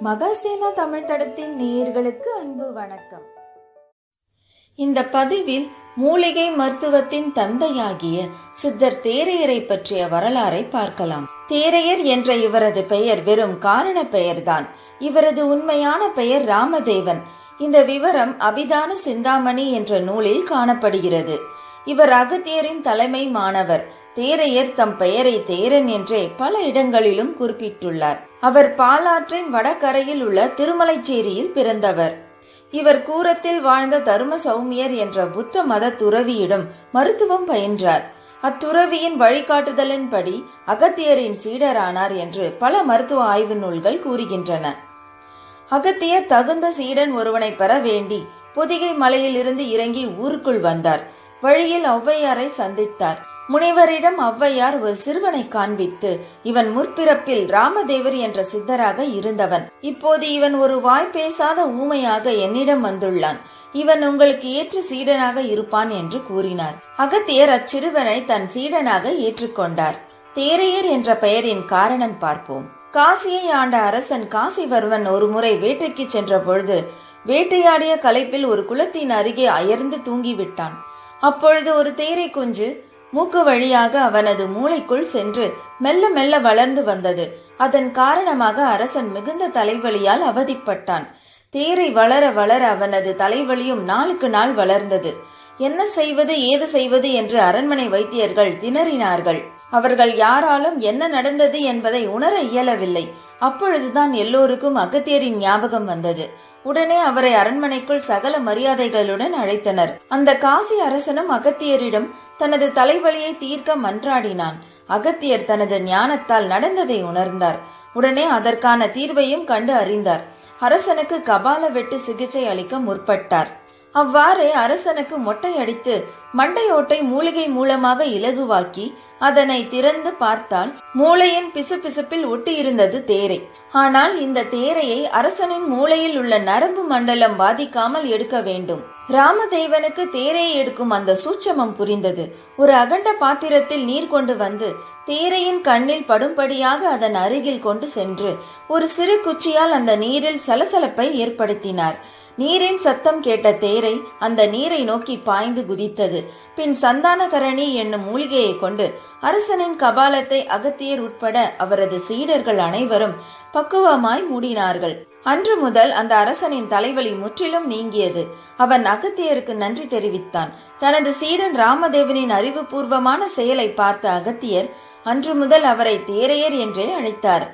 மகாசேனா தமிழ் தடத்தின் நேயர்களுக்கு அன்பு வணக்கம். இந்த பதிவில் மூலிகை மருத்துவத்தின் தந்தையாகிய சித்தர் தேரையரை பற்றிய வரலாறை பார்க்கலாம். தேரையர் என்ற இவரது பெயர் வெறும் காரண பெயர்தான். இவரது உண்மையான பெயர் ராமதேவன். இந்த விவரம் அபிதான சிந்தாமணி என்ற நூலில் காணப்படுகிறது. இவர் அகத்தியரின் தலைமை மாணவர். தேரையர் தம் பெயரை தேரன் என்றே பல இடங்களிலும் குறிப்பிட்டுள்ளார். அவர் பாலாற்றின் வடகரையில் உள்ள திருமலைச்சேரியில் பிறந்தவர். இவர் கூரத்தில் வாழ்ந்த தரும சௌமியர் என்ற புத்த மத துறவியிடம் மருத்துவம் பயின்றார். அத்துறவியின் வழிகாட்டுதலின்படி அகத்தியரின் சீடரானார் என்று பல மருத்துவ ஆய்வு நூல்கள் கூறுகின்றன. அகத்தியர் தகுந்த சீடன் ஒருவனை பெற வேண்டி பொதிகை மலையில் இருந்து இறங்கி ஊருக்குள் வந்தார். வழியில் ஔவையாரை சந்தித்தார். முனிவரிடம் ஔவையார் ஒரு சிறுவனை காண்பித்து, இவன் முற்பிறப்பில் ராமதேவர் என்ற சித்தராக இருந்தவன். இப்போது இவன் ஒரு வாய் பேசாத ஊமையாக என்னிடம் வந்துள்ளான். இவன் உங்களுக்கு ஏற்ற சீடனாக இருப்பான் என்று கூறினார். அகத்தியர் அச்சிறுவனை தன் சீடனாக ஏற்றுக்கொண்டார். தேரையர் என்ற பெயரின் காரணம் பார்ப்போம். காசியை ஆண்ட அரசன் காசிவர்மன் ஒரு முறை வேட்டைக்கு சென்ற பொழுது வேட்டையாடிய களைப்பில் ஒரு குளத்தின் அருகே அயர்ந்து தூங்கிவிட்டான். அப்பொழுது ஒரு தேரை குஞ்சு மூக்கு வழியாக அவனது மூளைக்குள் சென்று மெல்ல மெல்ல வளர்ந்து வந்தது. அதன் காரணமாக அரசன் மிகுந்த தலைவலியால் அவதிப்பட்டான். தேரை வளர வளர அவனது தலைவலியும் நாளுக்கு நாள் வளர்ந்தது. என்ன செய்வது ஏது செய்வது என்று அரண்மனை வைத்தியர்கள் திணறினார்கள். அவர்கள் யாராலும் என்ன நடந்தது என்பதை உணர இயலவில்லை. அப்பொழுதுதான் எல்லோருக்கும் அகத்தியரின் ஞாபகம் வந்தது. உடனே அவரை அரண்மனைக்குள் சகல மரியாதைகளுடன் அழைத்தனர். அந்த காசி அரசனும் அகத்தியரிடம் தனது தலைவலியை தீர்க்க மன்றாடினான். அகத்தியர் தனது ஞானத்தால் நடந்ததை உணர்ந்தார். உடனே அதற்கான தீர்வையும் கண்டு அறிந்தார். அரசனுக்கு கபால வெட்டு சிகிச்சை அளிக்க முற்பட்டார். அவ்வாறு அரசனுக்கு மொட்டை அடித்து மண்டையோட்டை மூலிகை மூலமாக இலகுவாக்கி அதனை திறந்து பார்த்தால் மூளையின் பிசுபிசுப்பில் ஒட்டியிருந்தது தேரை. ஆனால் இந்த தேரையை அரசனின் மூளையில் உள்ள நரம்பு மண்டலம் பாதிக்காமல் எடுக்க வேண்டும். ராமதேவனுக்கு தேரையை எடுக்கும் அந்த சூட்சமம் புரிந்தது. ஒரு அகண்ட பாத்திரத்தில் நீர் கொண்டு வந்து தேரையின் கண்ணில் படும்படியாக அதன் அருகில் கொண்டு சென்று ஒரு சிறு குச்சியால் அந்த நீரில் சலசலப்பை ஏற்படுத்தினார். நீரின் சத்தம் கேட்ட தேரை அந்த நீரை நோக்கி பாய்ந்து குதித்தது. பின் சந்தானகரணி என்னும் மூலிகையை கொண்டு அரசனின் கபாலத்தை அகத்தியர் உட்பட அவரது சீடர்கள் அனைவரும் பக்குவமாய் மூடினார்கள். அன்று முதல் அந்த அரசனின் தலைவலி முற்றிலும் நீங்கியது. அவன் அகத்தியருக்கு நன்றி தெரிவித்தான். தனது சீடன் ராமதேவனின் அறிவுபூர்வமான செயலை பார்த்த அகத்தியர் அன்று முதல் அவரை தேரையர் என்றே அழைத்தார்.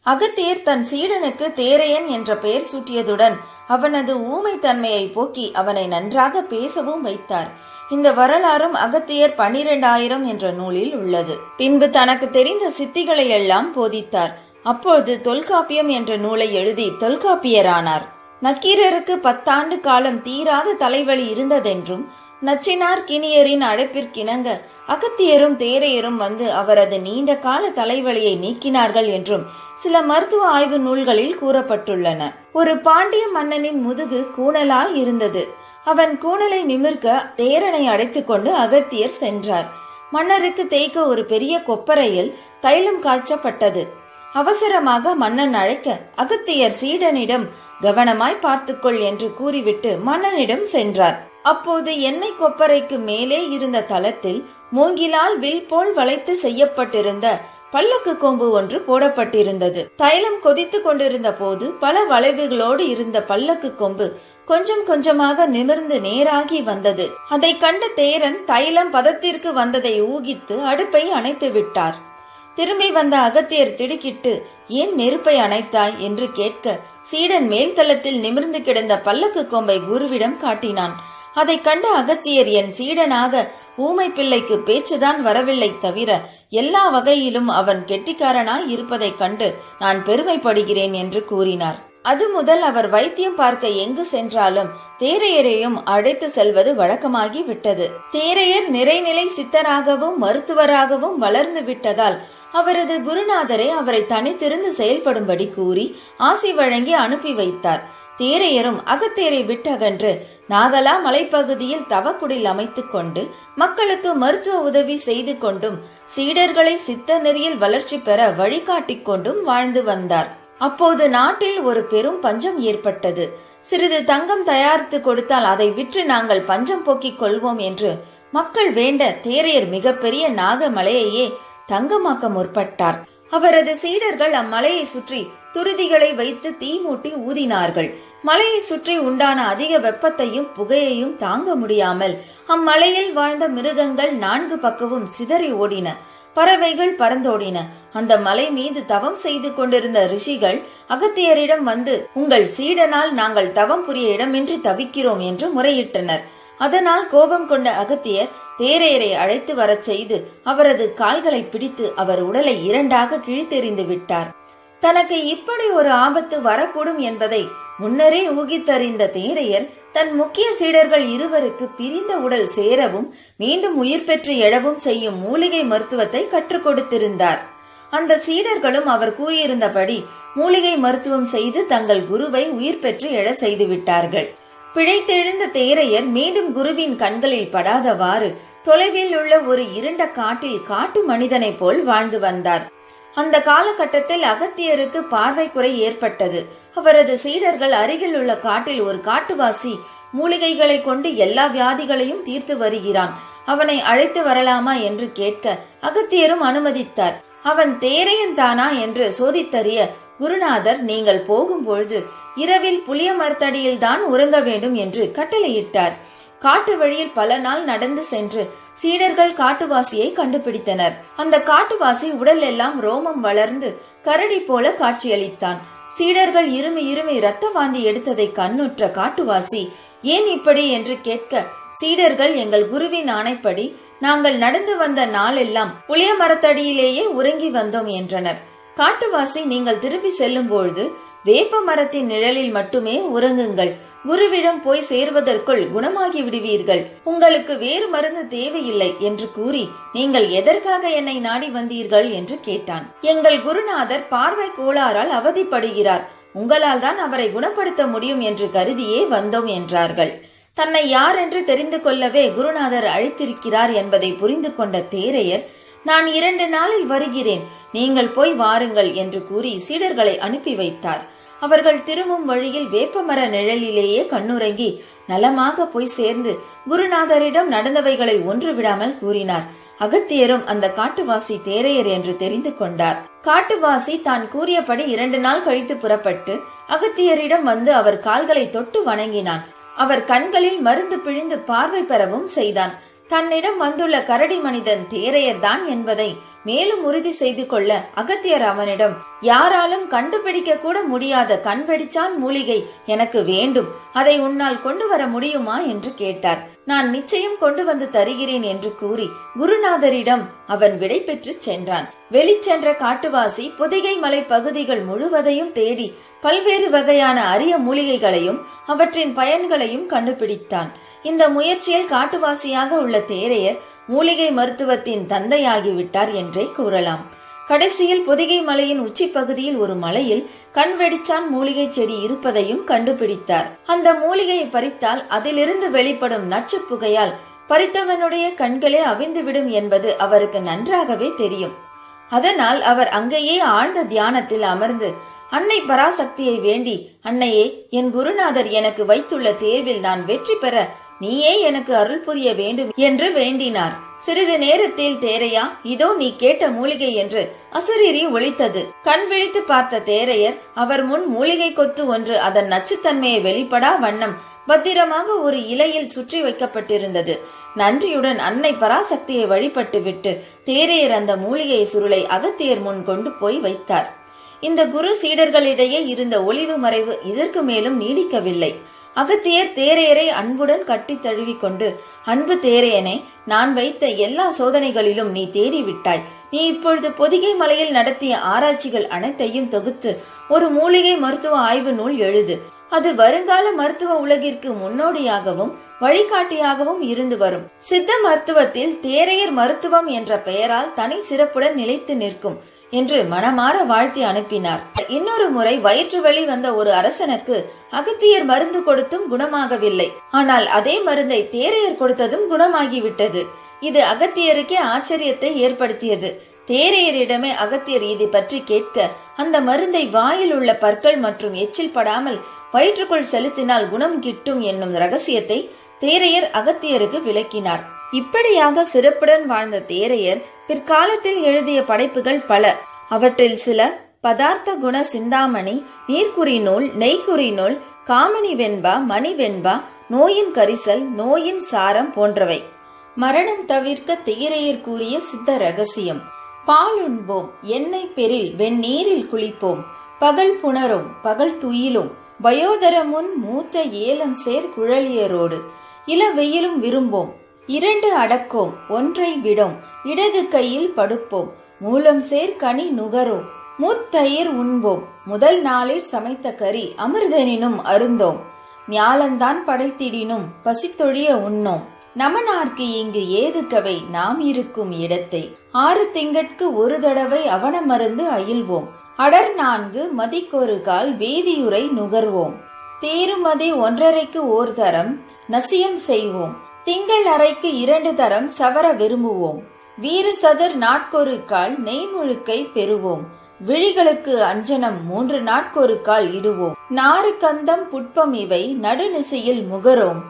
அகத்தியர் தன் சீடனுக்கு தேரையன் என்ற பெயர் சூட்டியதுடன் அவனது ஊமை தன்மையை போக்கி அவனை நன்றாக பேசவும் வைத்தார். இந்த வரலாறும் அகத்தியர் 12,000 என்ற நூலில் உள்ளது. பின்பு தனக்கு தெரிந்த சித்திகளை எல்லாம் போதித்தார். அப்பொழுது தொல்காப்பியம் என்ற நூலை எழுதி தொல்காப்பியரானார். நக்கீரருக்கு 10 ஆண்டு காலம் தீராத தலைவலி இருந்ததென்றும் நச்சினார் கிணியரின் அழைப்பிற்கிணங்க அகத்தியரும் தேரையரும் வந்து அவரது நீண்ட கால தலைவலியை நீக்கினார்கள் என்றும் சில மருத்துவ ஆய்வு நூல்களில் கூறப்பட்டுள்ளன. ஒரு பாண்டிய மன்னனின் முதுகு கூணலாய் இருந்தது. அவன் கூணலை நிமிர்க்க தேரனை அடைத்துக் கொண்டு அகத்தியர் சென்றார். மன்னருக்கு தேய்க்க ஒரு பெரிய கொப்பரையில் தைலம் காய்ச்சப்பட்டது. அவசரமாக மன்னன் அழைக்க அகத்தியர் சீடனிடம் கவனமாய் பார்த்துக்கொள் என்று கூறிவிட்டு மன்னனிடம் சென்றார். அப்போது எண்ணெய் கொப்பரைக்கு மேலே இருந்த தளத்தில் மூங்கிலால் வில் போல் வளைத்து செய்யப்பட்டிருந்த பல்லக்கு கொம்பு ஒன்று போடப்பட்டிருந்தது. தைலம் கொதித்து கொண்டிருந்த போது பல வளைவுகளோடு இருந்த பல்லக்கு கொம்பு கொஞ்சம் கொஞ்சமாக நிமிர்ந்து நேராகி வந்தது. அதை கண்ட தேரன் தைலம் பதத்திற்கு வந்ததை ஊகித்து அடுப்பை அணைத்து விட்டார். திரும்பி வந்த அகத்தியர் திடுக்கிட்டு, ஏன் நெருப்பை அணைத்தாய் என்று கேட்க சீடன் மேல்தளத்தில் நிமிர்ந்து கிடந்த பல்லக்கு கொம்பை குருவிடம் காட்டினான். அதை கண்ட அகத்தியர், என் சீடனாக ஊமை பிள்ளைக்கு பேச்சுதான் வரவில்லை தவிர எல்லா வகையிலும் அவன் கெட்டிக்காரனாய் இருப்பதைக் கண்டு நான் பெருமைப்படுகிறேன் என்று கூறினார். அது முதல் அவர் வைத்தியம் பார்க்க எங்கு சென்றாலும் தேரையரையும் அழைத்து செல்வது வழக்கமாகி விட்டது. தேரையர் நிறைநிலை சித்தராகவும் மருத்துவராகவும் வளர்ந்து விட்டதால் அவரது குருநாதரை அவரை தனித்திருந்து செயல்படும்படி கூறி ஆசி வழங்கி அனுப்பி வைத்தார். தேரையரும் அகத்தியரை விட்டகன்று நாகலா மலைப்பகுதியில் தவக்குடில் அமைத்துக் கொண்டு மக்களுக்கு மருத்துவ உதவி செய்து கொண்டும் சீடர்களை சித்த நெறியில் வளர்ச்சி பெற வழிகாட்டிக் கொண்டும் வாழ்ந்து வந்தார். அப்போது நாட்டில் ஒரு பெரும் பஞ்சம் ஏற்பட்டது. சிறிது தங்கம் தயாரித்து கொடுத்தால் அதை விற்று நாங்கள் பஞ்சம் போக்கிக் கொள்வோம் என்று மக்கள் வேண்ட தேரையர் மிகப்பெரிய நாகமலையையே தங்கமாக்க முற்பட்டார். அவரது சீடர்கள் அம்மலையை சுற்றி துருதிகளை வைத்து தீ மூட்டி ஊதினார்கள். மலையை சுற்றி உண்டான அதிக வெப்பத்தையும் புகையையும் தாங்க முடியாமல் அம்மலையில் வாழ்ந்த மிருகங்கள் 4 பக்கமும் சிதறி ஓடின. பறவைகள் பறந்தோடின. அந்த மலை மீது தவம் செய்து கொண்டிருந்த ரிஷிகள் அகத்தியரிடம் வந்து, உங்கள் சீடனால் நாங்கள் தவம் புரிய இடமின்றி தவிக்கிறோம் என்று முறையிட்டனர். அதனால் கோபம் கொண்ட அகத்தியர் தேரையரை அழைத்து வரச் செய்து அவரது கால்களை பிடித்து அவர் உடலை 2ஆக கிழித்தெறிந்து விட்டார். தனக்கு இப்படி ஒரு ஆபத்து வரக்கூடும் என்பதை முன்னரே ஊகித்தறிந்த தேரையர் தன் முக்கிய சீடர்கள் இருவருக்கு பிரிந்த உடல் சேரவும் மீண்டும் உயிர் பெற்று எழவும் செய்யும் மூலிகை மருத்துவத்தை கற்றுக் கொடுத்திருந்தார். அந்த சீடர்களும் அவர் கூறியிருந்தபடி மூலிகை மருத்துவம் செய்து தங்கள் குருவை உயிர் பெற்று எழ செய்து விட்டார்கள். பிழைத்தெழுந்த தேரையர் மீண்டும் குருவின் கண்களில் படாதவாறு தொலைவில் உள்ள ஒரு இருண்ட காட்டில் காட்டு மனிதனை போல் வாழ்ந்து வந்தார். அந்த காலகட்டத்தில் அகத்தியருக்கு பார்வை குறை ஏற்பட்டது. அவரது சீடர்கள் அருகில் உள்ள காட்டில் ஒரு காட்டுவாசி மூலிகைகளை கொண்டு எல்லா வியாதிகளையும் தீர்த்து வருகிறான், அவனை அழைத்து வரலாமா என்று கேட்க அகத்தியரும் அனுமதித்தார். அவன் தேரையன் தானா என்று சோதித்தறிய குருநாதர், நீங்கள் போகும்பொழுது இரவில் புளிய மரத்தடியில் தான் உறங்க வேண்டும் என்று கட்டளையிட்டார். காட்டு வழியில் பல நாள் நடந்து சென்று சீடர்கள் காட்டுவாசியை கண்டுபிடித்தனர். அந்த காட்டுவாசி உடல் எல்லாம் ரோமம் வளர்ந்து கரடி போல காட்சியளித்தான். சீடர்கள் இருமி இரத்த வாந்தி எடுத்ததை கண்ணுற்ற காட்டுவாசி ஏன் இப்படி என்று கேட்க, சீடர்கள் எங்கள் குருவின் ஆணைப்படி நாங்கள் நடந்து வந்த நாளெல்லாம் புளிய மரத்தடியிலேயே உறங்கி வந்தோம் என்றனர். காட்டுவாசி, நீங்கள் திரும்பி செல்லும் பொழுது வேப்ப மரத்தின் நிழலில் மட்டுமே உறங்குங்கள், குருவிடம் போய் சேர்வதற்குள் குணமாகி விடுவீர்கள், உங்களுக்கு வேறு மருந்து தேவையில்லை என்று கூறி நீங்கள் எதற்காக என்னை நாடி வந்தீர்கள் என்று கேட்டான். எங்கள் குருநாதர் பார்வை கோளாறால் அவதிப்படுகிறார், உங்களால் தான் அவரை குணப்படுத்த முடியும் என்று கருதியே வந்தோம் என்றார்கள். தன்னை யார் என்று தெரிந்து கொள்ளவே குருநாதர் அழைத்திருக்கிறார் என்பதை புரிந்து கொண்ட தேரையர், நான் 2 நாளில் வருகிறேன், நீங்கள் போய் வாருங்கள் என்று கூறி சீடர்களை அனுப்பி வைத்தார். அவர்கள் திரும்பும் வழியில் வேப்பமர நிழலிலேயே கண்ணுறங்கி நலமாக போய் சேர்ந்து குருநாதரிடம் நடந்தவைகளை ஒன்று விடாமல் கூறினார். அகத்தியரும் அந்த காட்டுவாசி தேரையர் என்று தெரிந்து கொண்டார். காட்டுவாசி தான் கூறியபடி 2 நாள் கழித்து புறப்பட்டு அகத்தியரிடம் வந்து அவர் கால்களை தொட்டு வணங்கினான். அவர் கண்களில் மருந்து பிழிந்து பார்வை பெறவும் செய்தான். தன்னிடம் வந்துள்ள கரடி மனிதன் தேரையர் தான் என்பதை மேலும் உறுதி செய்து கொள்ள அகத்தியர் அவனிடம், யாராலும் கண்டுபிடிக்க கூட முடியாத கண்வெடிச்சான் மூலிகை எனக்கு வேண்டும், அதை உன்னால் கொண்டு வர முடியுமா என்று கேட்டார். நான் நிச்சயம் கொண்டு வந்து தருகிறேன் என்று கூறி குருநாதரிடம் அவன் விடை பெற்று சென்றான். வெளிச்சென்ற காட்டுவாசி பொதிகை மலை பகுதிகள் முழுவதையும் தேடி பல்வேறு வகையான அரிய மூலிகைகளையும் அவற்றின் பயன்களையும் கண்டுபிடித்தான். இந்த முயற்சியில் காட்டுவாசியாக உள்ள தேரையர் மூலிகை மருத்துவத்தின் தந்தையாகிவிட்டார் என்றே கூறலாம். கடைசியில் பொதிகை மலையின் உச்சி பகுதியில் ஒரு மலையில் கண்வெடிச்சான் மூலிகை செடி இருப்பதையும் கண்டுபிடித்தார். அந்த மூலிகையை பறித்தால் அதிலிருந்து வெளிப்படும் நச்சு புகையால் பறித்தவனுடைய கண்களே அவிந்துவிடும் என்பது அவருக்கு நன்றாகவே தெரியும். அதனால் அவர் அங்கேயே ஆழ்ந்த தியானத்தில் அமர்ந்து அன்னை பராசக்தியை வேண்டி, அன்னையே, என் குருநாதர் எனக்கு வைத்துள்ள தேர்வில் நான் வெற்றி பெற நீயே எனக்கு அருள் புரிய வேண்டும் என்று வேண்டினார். சிறிது நேரத்தில், தேரையா, இதோ நீ கேட்ட மூலிகை என்று அசரீரி ஒலித்தது. கண் விழித்து பார்த்த தேரையர் அவர் முன் மூலிகை கொத்து ஒன்று அதன் நச்சுத்தன்மையை வெளிப்படா வண்ணம் பத்திரமாக ஒரு இலையில் சுற்றி வைக்கப்பட்டிருந்தது. நன்றியுடன் அன்னை பராசக்தியை வழிபட்டு விட்டு தேரையர் அந்த மூலிகை சுருளை அகத்தியர் முன் கொண்டு போய் வைத்தார். இந்த குரு சீடர்களிடையே இருந்த ஒளிவு மறைவு இதற்கு மேலும் நீடிக்கவில்லை. அகத்தியர் தேரையரை அன்புடன் கட்டி தழுவி கொண்டு, அன்பு தேரையனே, நான் வைத்த எல்லா சோதனைகளிலும் நீ தேறிவிட்டாய். நீ இப்பொழுது பொதிகை மலையில் நடத்திய ஆராய்ச்சிகள் அனைத்தையும் தொகுத்து ஒரு மூலிகை மருத்துவ ஆய்வு நூல் எழுது. அது வருங்கால மருத்துவ உலகிற்கு முன்னோடியாகவும் வழிகாட்டியாகவும் இருந்து வரும். சித்த மருத்துவத்தில் தேரையர் மருத்துவம் என்ற பெயரால் தனி சிறப்புடன் நிலைத்து நிற்கும் என்று மனமாற வாழ்த்தி அனுப்பினார். இன்னொரு முறை வயிற்று வலி வந்த ஒரு அரசனுக்கு அகத்தியர் மருந்து கொடுத்தும் குணமாகவில்லை. ஆனால் அதே மருந்தை தேரையர் கொடுத்ததும் குணமாகிவிட்டது. இது அகத்தியருக்கே ஆச்சரியத்தை ஏற்படுத்தியது. தேரையரிடமே அகத்தியர் இதை பற்றி கேட்க, அந்த மருந்தை வாயில் உள்ள பற்கள் மற்றும் எச்சில் படாமல் வயிற்றுக்குள் செலுத்தினால் குணம் கிட்டும் என்னும் ரகசியத்தை தேரையர் அகத்தியருக்கு விளக்கினார். இப்படியாக சிறப்புடன் வாழ்ந்த தேரையர் பிற்காலத்தில் எழுதிய படைப்புகள் பல. அவற்றில் சில பதார்த்த குண சிந்தாமணி, நீர்க்குறி நூல், நெய்க்குறி நூல், காமினி வெண்பா, மணி வெண்பா, நோயின் கரிசல், நோயின் சாரம் போன்றவை. மரணம் தவிர்க்க தேரையர் கூறிய சித்த ரகசியம்: பால் உண்போம், எண்ணெய் பெரில், வெந்நீரில் குளிப்போம், பகல் புணரும், பகல் துயிலும், வயோதர முன் மூத்த ஏலம் சேர் குழலியரோடு, இள வெயிலும் விரும்போம், 2 அடக்கோம், 1 விடோம், இடது கையில் படுப்போம், மூலம் சேர் கனி நுகரோம், மூத்தயிர் உண்போம், முதல் நாளில் சமைத்த கறி அமிர்தனினும் அருந்தோம், ஞாலந்தான் படைத்திடினும் பசித்தொழிய உண்ணோம், நமனார்க்கு இங்கு ஏதுக்கவை நாம் இருக்கும் இடத்தை, 6 திங்கட்கு 1 தடவை அவன மருந்து அயில்வோம், அடர் 4 மதிக்கொரு கால் வேதியுரை நுகர்வோம், தேருமதி 1.5க்கு 1 தரம் நசியம் செய்வோம், திங்கள் அறைக்கு 2 தரம் சவர விரும்புவோம், வீறு சதுர் நாட்கொரு கால் நெய்முழுக்கை பெறுவோம், விழிகளுக்கு அஞ்சனம் 3 நாட்கொரு கால் இடுவோம், நாறு கந்தம் புட்பம் இவை நடுநிசையில் முகரோம்,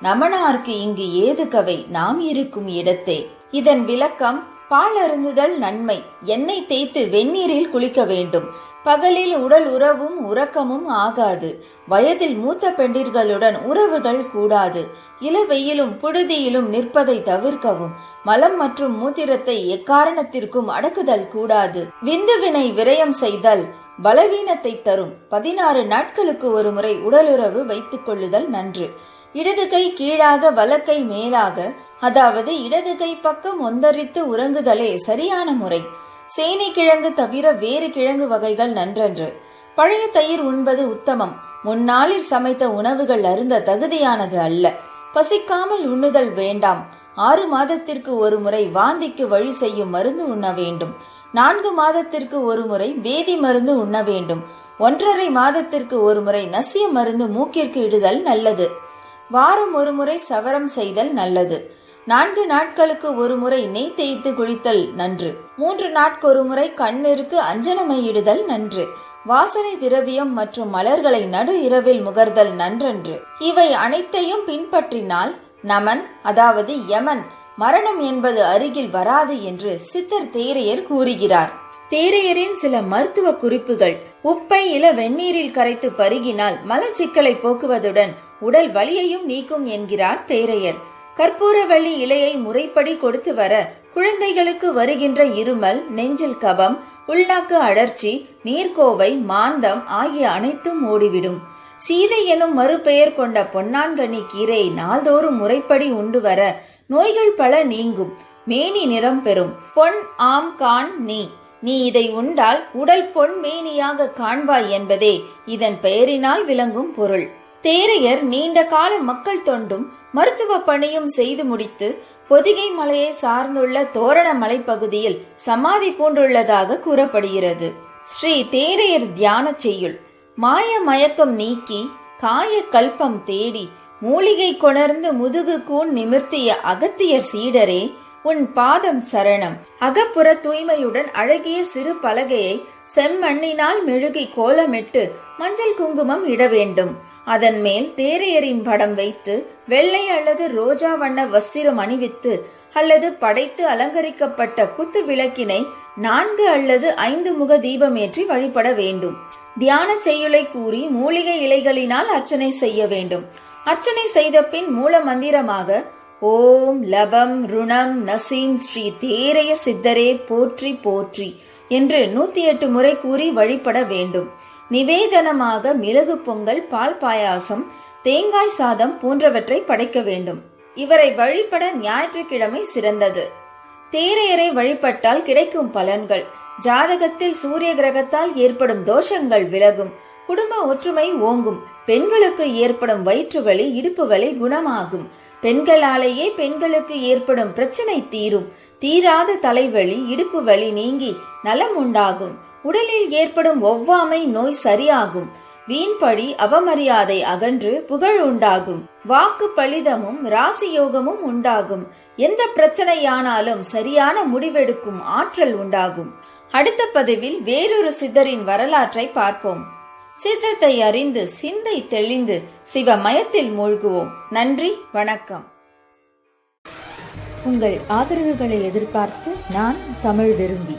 நமனார்க்கு இங்கு ஏதுக்கவை நாம் இருக்கும் இடத்தே. இதன் விளக்கம்: பால் அருந்துதல் நன்மை. எண்ணெய் தேய்த்து வெந்நீரில் குளிக்க வேண்டும். பகலில் உடல் உறவும் உறக்கமும் ஆகாது. வயதில் மூத்த பெண்டிர்களுடன் உறவுகள் கூடாது. இளவெயிலும் புழுதியிலும் நிற்பதை தவிர்க்கவும். மலம் மற்றும் மூத்திரத்தை எக்காரணத்திற்கும் அடக்குதல் கூடாது. விந்துவினை விரயம் செய்தல் பலவீனத்தை தரும். 16 நாட்களுக்கு ஒரு முறை உடலுறவு வைத்துக் கொள்ளுதல் நன்று. இடது கை கீழாக வலக்கை மேலாக, அதாவது இடது கை பக்கம் ஒந்தரித்து உறங்குதலே சரியான முறை. சேனை கிழங்கு தவிர வேறு கிழங்கு வகைகள் நன்றன்று. பழைய தயிர் உண்பது உத்தமம். முன்னாளில் சமைத்த உணவுகள் அருந்த தகுதியானது அல்ல. பசிக்காமல் உண்ணுதல் வேண்டாம். 6 மாதத்திற்கு ஒரு முறை வாந்திக்கு வழி செய்யும் மருந்து உண்ண வேண்டும். 4 மாதத்திற்கு ஒரு முறை வேதி மருந்து உண்ண வேண்டும். 1.5 மாதத்திற்கு ஒரு முறை நசிய மருந்து மூக்கிற்கு இடுதல் நல்லது. வாரம் ஒரு முறை சவரம் செய்தல் நல்லது. 4 நாட்களுக்கு ஒரு முறை நெய் தேய்த்து குளித்தல் நன்று. 3 நாட்கொரு முறை கண்ணிற்கு அஞ்சனமை இடுதல் நன்று. வாசனை திரவியம் மற்றும் மலர்களை நடு இரவில் முகர்தல் நன்றன்று. இவை அனைத்தையும் பின்பற்றினால் நமன், அதாவது யமன், மரணம் என்பது அருகில் வராது என்று சித்தர் தேரையர் கூறுகிறார். தேரையரின் சில மருத்துவ குறிப்புகள்: உப்பை இள வெந்நீரில் கரைத்து பருகினால் மலச்சிக்கலை போக்குவதுடன் உடல் வலியையும் நீக்கும் என்கிறார் தேரையர். கற்பூரவள்ளி இலையை முறைப்படி கொடுத்து வர குழந்தைகளுக்கு வருகின்ற இருமல், நெஞ்சில் கபம், உள்நாக்கு அழற்சி, நீர்க்கோவை, மாந்தம் ஆகிய அனைத்தும் ஓடிவிடும். சீதை எனும் மறுபெயர் கொண்ட பொன்னான்கனி கீரையை நாள்தோறும் முறைப்படி உண்டு வர நோய்கள் பல நீங்கும். மேனி நிறம் பெறும். பொன் ஆம் கான் நீ இதை உண்டால் உடல் பொன் மேனியாக காண்பாய் என்பதே இதன் பெயரினால் விளங்கும் பொருள். தேரையர் நீண்ட கால மக்கள் தொண்டும் மருத்துவ பணியும் செய்து முடித்து பொதிகை மலையை சார்ந்துள்ள தோரண மலைப்பகுதியில் சமாதி பூண்டுள்ளதாக கூறப்படுகிறது. ஸ்ரீ தேரையர் தியான செய்யுள்: மாய மயக்கம் நீக்கி காய கல்பம் தேடி மூலிகை கொணர்ந்து முதுகு கூன் நிமிர்த்திய அகத்தியர் சீடரே, உன் பாதம் சரணம். அகப்புற தூய்மையுடன் அழகிய சிறு பலகையை செம்மண்ணினால் மெழுகி கோலமிட்டு மஞ்சள் குங்குமம் இட வேண்டும். அதன் மேல் தேரையரின் படம் வைத்து வெள்ளை அல்லது ரோஜா வண்ண வஸ்திரம் அணிவித்து அல்லது படைத்து அலங்கரிக்கப்பட்ட குத்து விளக்கினை 4 அல்லது 5 முக தீபம் ஏற்றி வழிபட வேண்டும். தியான செய்யுளை கூறி மூலிகை இலைகளினால் அர்ச்சனை செய்ய வேண்டும். அர்ச்சனை செய்த பின் மூல மந்திரமாக ஓம் லபம் ருணம் நசீம் ஸ்ரீ தேரைய சித்தரே போற்றி போற்றி என்று 108 முறை கூறி வழிபட வேண்டும். நிவேதனமாக மிளகு பொங்கல், பால் பாயாசம், தேங்காய் சாதம் போன்றவற்றை படைக்க வேண்டும். இவரை வழிபட ஞாயிற்றுக்கிழமை சிறந்தது. தேரையரை வழிபட்டால் கிடைக்கும் பலன்கள்: ஜாதகத்தில் சூரிய கிரகத்தால் ஏற்படும் தோஷங்கள் விலகும். குடும்ப ஒற்றுமை ஓங்கும். பெண்களுக்கு ஏற்படும் வயிற்று வலி, இடுப்பு வலி குணமாகும். பெண்களாலேயே பெண்களுக்கு ஏற்படும் பிரச்சனை தீரும். தீராத தலைவலி, இடுப்பு வலி நீங்கி நலம் உண்டாகும். உடலில் ஏற்படும் ஒவ்வாமை நோய் சரியாகும். வீண்பழி அவமரியாதை அகன்று புகழ் உண்டாகும். வாக்கு பலிதமும் ராசியோகமும் உண்டாகும். எந்த பிரச்சனையானாலும் சரியான முடிவெடுக்கும் ஆற்றல் உண்டாகும். அடுத்த பதிவில் வேறொரு சித்தரின் வரலாற்றை பார்ப்போம். சித்தத்தை அறிந்து சிந்தை தெளிந்து சிவமயத்தில் மூழ்குவோம். நன்றி, வணக்கம். உங்கள் ஆதரவுகளை எதிர்பார்த்து நான் தமிழ் விரும்பி